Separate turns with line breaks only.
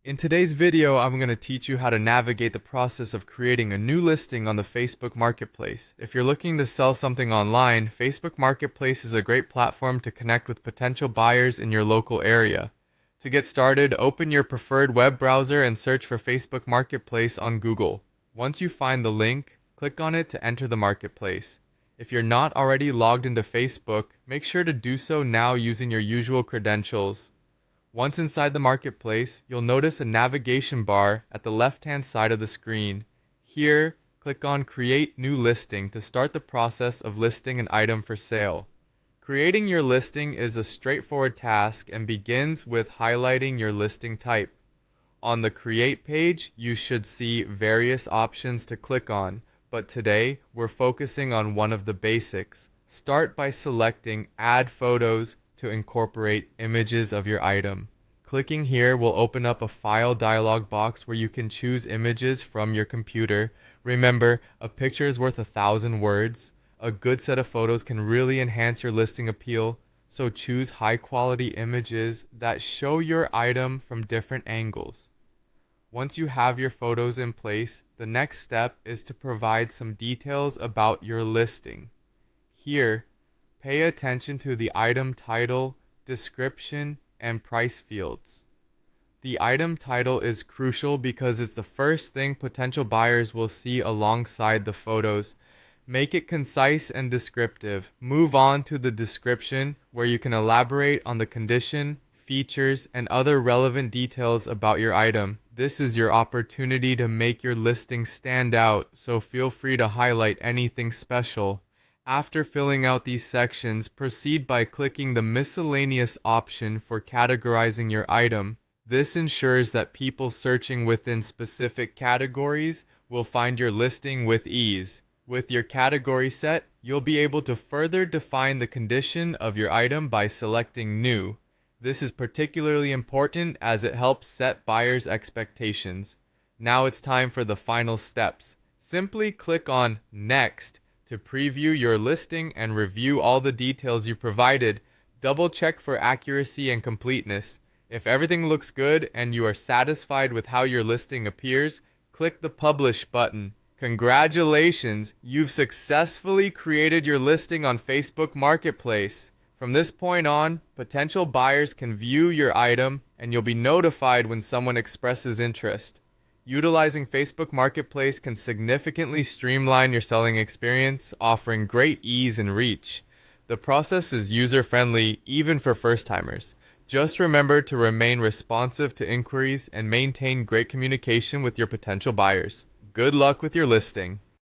In today's video, I'm going to teach you how to navigate the process of creating a new listing on the Facebook Marketplace. If you're looking to sell something online, Facebook Marketplace is a great platform to connect with potential buyers in your local area. To get started, open your preferred web browser and search for Facebook Marketplace on Google. Once you find the link, click on it to enter the marketplace. If you're not already logged into Facebook, make sure to do so now using your usual credentials. Once inside the marketplace, you'll notice a navigation bar at the left-hand side of the screen. Here, click on Create New Listing to start the process of listing an item for sale. Creating your listing is a straightforward task and begins with highlighting your listing type. On the Create page, you should see various options to click on, but today we're focusing on one of the basics. Start by selecting Add Photos to incorporate images of your item. Clicking here will open up a file dialog box where you can choose images from your computer. Remember, a picture is worth 1,000 words. A good set of photos can really enhance your listing appeal, so choose high quality images that show your item from different angles. Once you have your photos in place, the next step is to provide some details about your listing. Here, pay attention to the item title, description, and price fields. The item title is crucial because it's the first thing potential buyers will see alongside the photos. Make it concise and descriptive. Move on to the description, where you can elaborate on the condition, features, and other relevant details about your item. This is your opportunity to make your listing stand out, so feel free to highlight anything special. After filling out these sections, proceed by clicking the miscellaneous option for categorizing your item. This ensures that people searching within specific categories will find your listing with ease. With your category set, you'll be able to further define the condition of your item by selecting New. This is particularly important as it helps set buyers' expectations. Now it's time for the final steps. Simply click on Next to preview your listing and review all the details you provided. Double check for accuracy and completeness. If everything looks good and you are satisfied with how your listing appears, click the Publish button. Congratulations, you've successfully created your listing on Facebook Marketplace. From this point on, potential buyers can view your item and you'll be notified when someone expresses interest. Utilizing Facebook Marketplace can significantly streamline your selling experience, offering great ease and reach. The process is user-friendly even for first-timers. Just remember to remain responsive to inquiries and maintain great communication with your potential buyers. Good luck with your listing.